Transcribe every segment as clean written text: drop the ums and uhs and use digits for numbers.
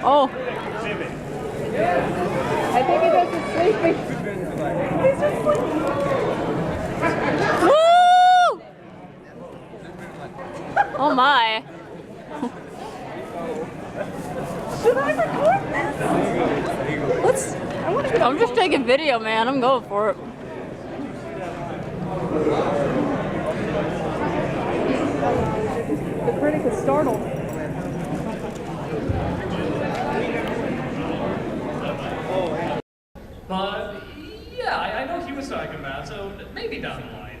Oh. I think he does his sleeping. He's just sleeping. Woo! Oh my. Should I record this? I'm just taking video, man. I'm going for it. The critic is startled. But yeah, I know he was talking about, so maybe down the line.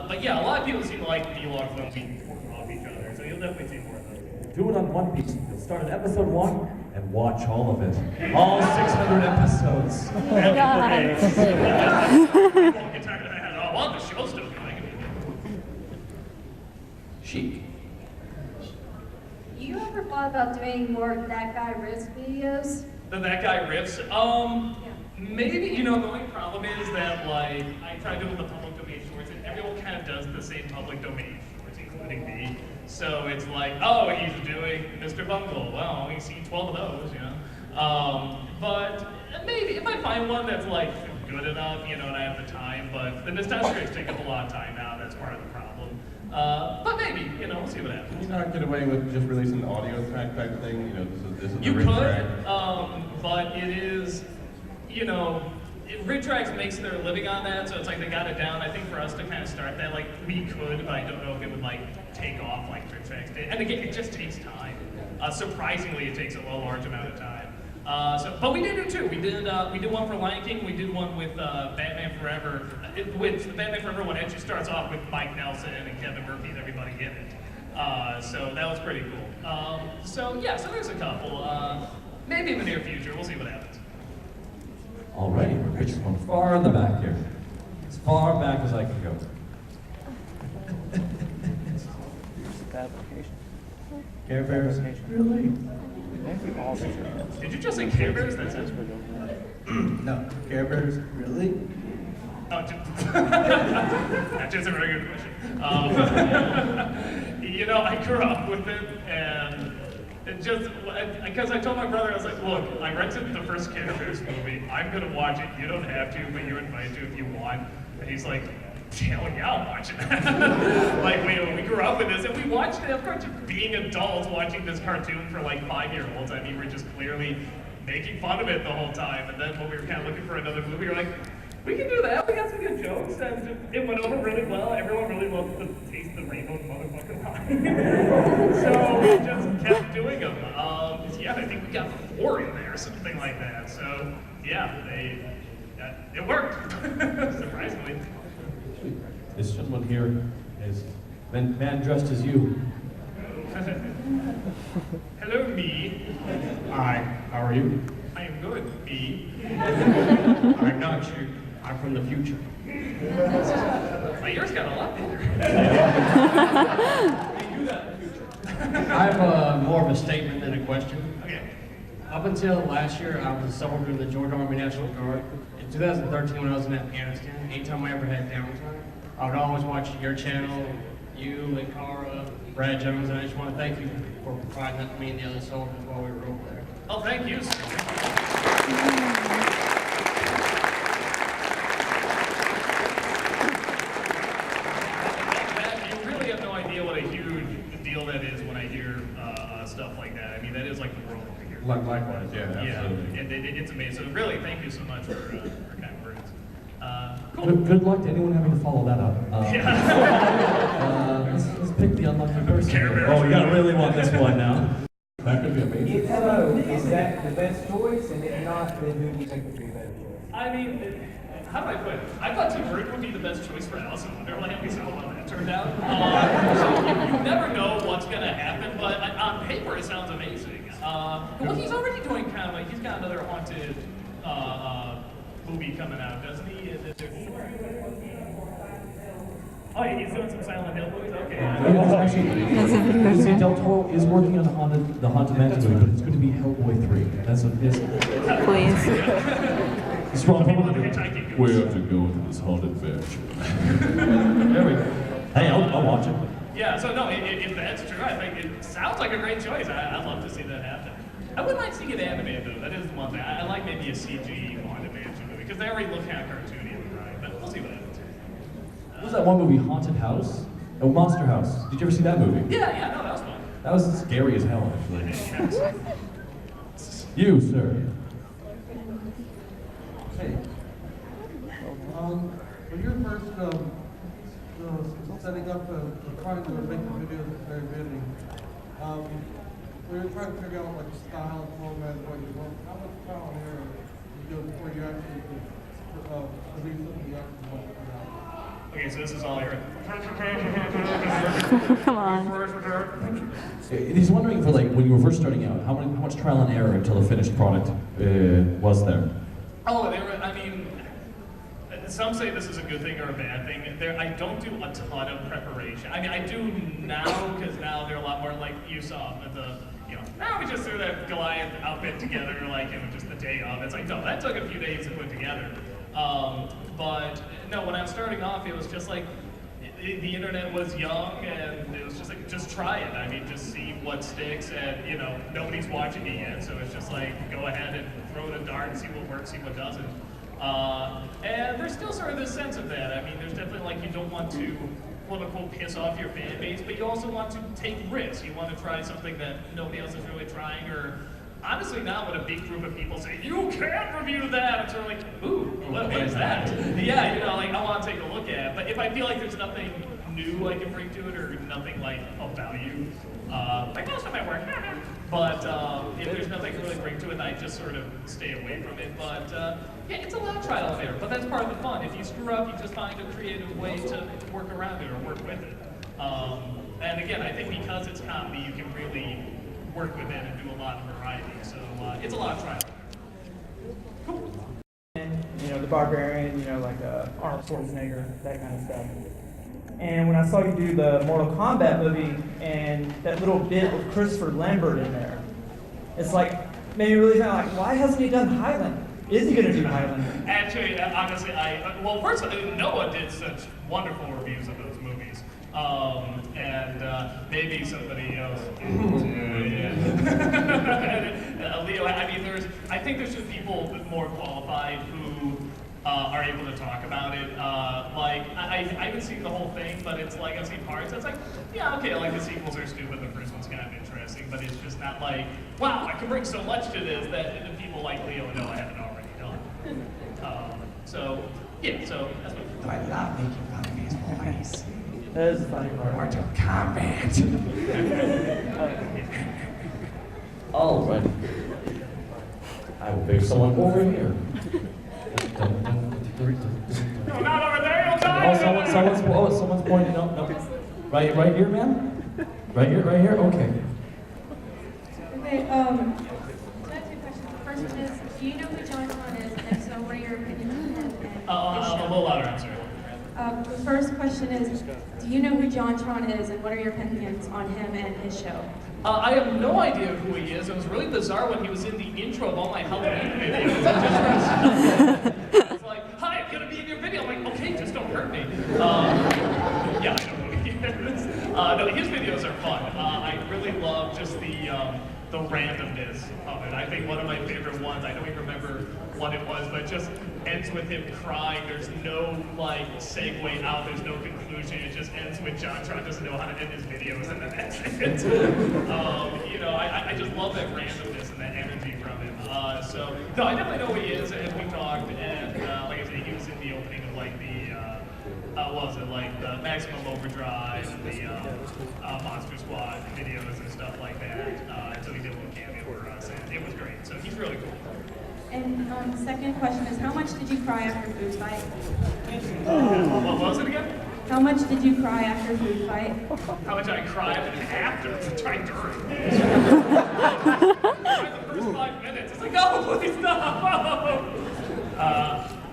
But yeah, a lot of people seem to like D-Log when we work off each other, so you'll definitely see more of those. Do it on One Piece. You'll start at episode 1 and watch all of it. All 600 episodes. Get tired of that. Oh, well, the show's still going. Chic. You ever thought about doing more That Guy riffs videos? That guy riffs. Maybe, you know, the only problem is that, like, I tried doing the public domain shorts, and everyone kind of does the same public domain shorts, including me. So it's like, oh, he's doing Mr. Bungle. Well, we've seen 12 of those, you know. But maybe, if I find one that's, like, good enough, you know, and I have the time, but the nostalgia tricks take up a lot of time now, that's part of the problem. But maybe, you know, we'll see what happens. Can you not get away with just releasing the audio track type thing? You know, this is You the could, track. but it is, you know, Ridtracks makes their living on that, so it's like they got it down. I think for us to kind of start that, like, we could, but I don't know if it would, like, take off like Ridtracks did. And again, it just takes time. Surprisingly, it takes a large amount of time. But we did it too. We did one for Lion King. We did one with Batman Forever. With the Batman Forever one, actually starts off with Mike Nelson and Kevin Murphy and everybody in it. So that was pretty cool. So yeah, so there's a couple. Maybe in the near future, we'll see what happens. Alrighty, we're pitching from far in the back here. As far back as I can go. Care Bears? Really? Did you just say Care Bears? That's it. No, Care Bears, really? Oh, that's just a very good question. You know, I grew up with it, and it just, because I told my brother, I was like, look, I rented the first Care Bears movie. I'm going to watch it. You don't have to, but you're invited to if you want. And he's like, hell yeah, I'll watch it. Like, we grew up with this, and we watched it, of course, being adults watching this cartoon for like 5-year-olds. I mean, we're just clearly making fun of it the whole time. And then when we were kind of looking for another movie, we were like, we can do that. We got some good jokes, and it went over really well. Everyone really loved the taste of the rainbow motherfucking pie. So we just kept doing them. Yeah, I think we got 4 in there, something like that. So yeah, it worked, surprisingly. This gentleman here is man dressed as you. Hello, me. Hi, how are you? I am good, me. I'm not you. I'm from the future. My ears got a lot bigger. I have more of a statement than a question. Okay. Up until last year, I was a soldier in the Georgia Army National Guard. In 2013, when I was in Afghanistan, anytime I ever had downtime, I would always watch your channel, you and Cara, Brad Jones, and I just want to thank you for providing that to me and the other soldiers while we were over there. Oh, thank you. You really have no idea what a huge deal that is when I hear stuff like that. I mean, that is like the world over here. Likewise, yeah, absolutely. Yeah, and it's amazing. So really, thank you so much for kind words. Cool. Good luck to anyone having to follow that up. Let's pick the unlucky person. Oh, you gotta really want this one now. That could be amazing. Hello, is that the best choice? And if not, then who do you think would be a better choice? I mean, how do I put it? I thought Tim Burton would be the best choice for Alice in Wonderland. We saw how that turned out. So you never know what's going to happen, but on paper it sounds amazing. Well, he's already doing kind of like, he's got another haunted movie coming out, doesn't he? Oh, yeah, he's doing some Silent Hill movies? Okay. Actually, Del Toro is working on the Haunted Mansion movie, but it's going to be Hellboy 3. That's what it is. Please. Strong We have to go to this haunted mansion. There we go. Hey, I'll watch it. Yeah, so no, if that's true, I think it sounds like a great choice. I'd love to see that happen. I wouldn't mind seeing it animated though. That is the one thing. I like maybe a CG on-demand movie because they already look kind of cartoony, right? But we'll see what happens. What was that one movie, Haunted House? Oh, Monster House. Did you ever see that movie? Yeah, no, that was fun. That was scary as hell, actually. You, sir. Hey. When you were first setting up trying to make the videos very busy, we were trying to figure out like style and format and what you want. How much trial and error you go before you actually release something you actually want to put out? Okay, so this is all your. Come on. He's wondering for like when you were first starting out, how much trial and error until the finished product was there? Oh, I mean, some say this is a good thing or a bad thing. I don't do a ton of preparation. I mean, I do now because now they're a lot more like you saw at the. Now we just threw that Goliath outfit together like just the day of. It's like no, that took a few days to put together. But no, when I was starting off, it was just like the internet was young, and it was just like just try it. I mean, just see what sticks, and nobody's watching it yet, so it's just like go ahead and throw it a dart, see what works, see what doesn't. And there's still sort of this sense of that. I mean, there's definitely like you don't want to quote unquote piss off your fan base, but you also want to take risks. You want to try something that nobody else is really trying, or honestly now when a big group of people say, you can't review that, I'm sort of like, ooh, what is that? Yeah, like I want to take a look at it. But if I feel like there's nothing new I can bring to it or nothing like of value, like most of my work, but if there's nothing to really bring to it, I just sort of stay away from it. But yeah, it's a lot of trial and error, but that's part of the fun. If you screw up, you just find a creative way to work around it or work with it. And again, I think because it's comedy, you can really work with it and do a lot of variety. So it's a lot of trial. Cool. And, the Barbarian, like Arnold Schwarzenegger, that kind of stuff. And when I saw you do the Mortal Kombat movie and that little bit with Christopher Lambert in there, it's like made me really kind of like, why hasn't he done Highlander? Is he going to do Highlander? Actually, honestly, well, first of all, Noah did such wonderful reviews of those movies. And maybe somebody else. Leo, I mean, I think there's just people more qualified who are able to talk about it. Like, I haven't seen the whole thing, but it's like, I've seen parts. It's like, yeah, okay, like the sequels are stupid, the first one's kind of interesting, but it's just not like, wow, I can bring so much to this that the people like Leo and Noah haven't already done. So, yeah, so that's what I love making fun of his voice. That is the funny part. Mortal Kombat. All right. I will pick someone over here. No, not over there, you'll die! Someone's pointing up. No. Right here, ma'am? Right here? Okay. Okay, so I have two questions. The first one is, do you know who John Tron is? And if so, what are your opinions on him and his A little louder, I'm sorry. The first question is, do you know who John Tron is and what are your opinions on him and his show? I have no idea who he is. It was really bizarre when he was in the intro of all my Halloween videos. It's like, hi, I'm gonna be in your video. I'm like, okay, just don't hurt me. Yeah, I know who he is. No, his videos are fun. I really love just the randomness of it. I think one of my favorite ones, I don't even remember what it was, but it just ends with him crying. There's no like segue out, there's no conclusion. It just ends with John Tron doesn't know how to end his videos, and then that's it. I just love that randomness and that energy from him. So no, I definitely know who he is, and we talked, and like I said, he was in the opening of like the what was it, like the Maximum Overdrive and the Monster Squad videos and stuff like that. And so he did a little cameo for us, and it was great. So he's really cool. And the second question is, how much did you cry after food fight? What was it again? How much did you cry after food fight? How much I cried after trying during. The first 5 minutes, it's like, no, please stop.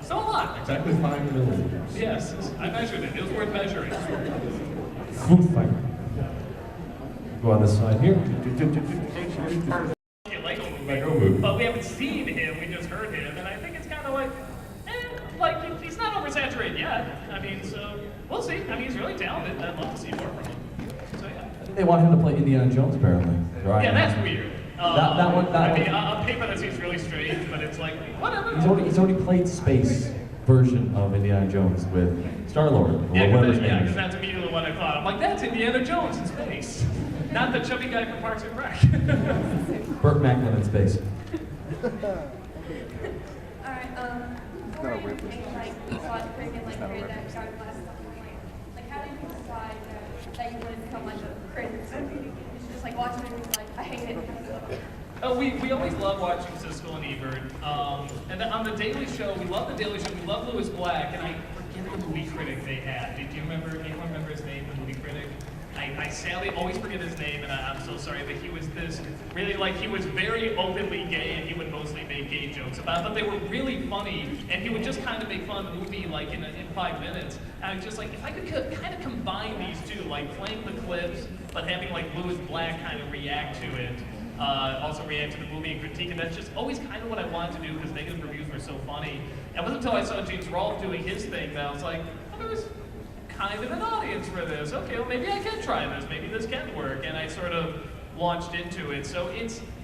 So a lot. Exactly 5 millimeters. Yes, I measured it. It was worth measuring. Food fight. Go on this side here. Lego movie. But we haven't seen him, we just heard him, and I think it's kind of like, he's not oversaturated yet. I mean, so we'll see. I mean, he's really talented. I'd love to see more from him. So yeah. They want him to play Indiana Jones, apparently. Right. Yeah, that's weird. That one. I mean, on paper that seems really strange, but it's like, whatever. He's already played space version of Indiana Jones with Star-Lord, or whatever his name Because is. that's immediately what I thought. I'm like, that's Indiana Jones in space. Not the chubby guy from Parks and Rec. Burt Macklin in space. Alright, before you became like watch Critic and like create that shot class stuff, like how did you decide that you wanted to become like a critic? It's just like watching it and like I hate it. Oh, we always love watching Siskel and Ebert. And then on the Daily Show, we love the Daily Show. We love Louis Black, and I forget the movie critic they had. Do you remember? Anyone remember his name? The movie critic. I sadly always forget his name, and I'm so sorry, but he was this really, like, he was very openly gay, and he would mostly make gay jokes about it, but they were really funny, and he would just kind of make fun of the movie, like, in 5 minutes. And I was just like, if I could kind of combine these two, like, playing the clips, but having, like, Louis Black kind of react to it, also react to the movie and critique, and that's just always kind of what I wanted to do, because negative reviews were so funny. And it wasn't until I saw James Rolfe doing his thing that I was like, oh, there's kind of an audience for this. Okay, well maybe I can try this. Maybe this can work. And I sort of launched into it. So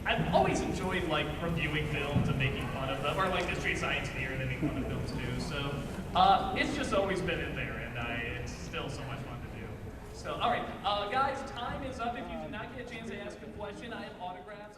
I've always enjoyed like reviewing films and making fun of them, or like Mystery Science Theater and then making fun of films too. So it's just always been in there, and it's still so much fun to do. So all right, guys, time is up. If you did not get a chance to ask a question, I have autographs.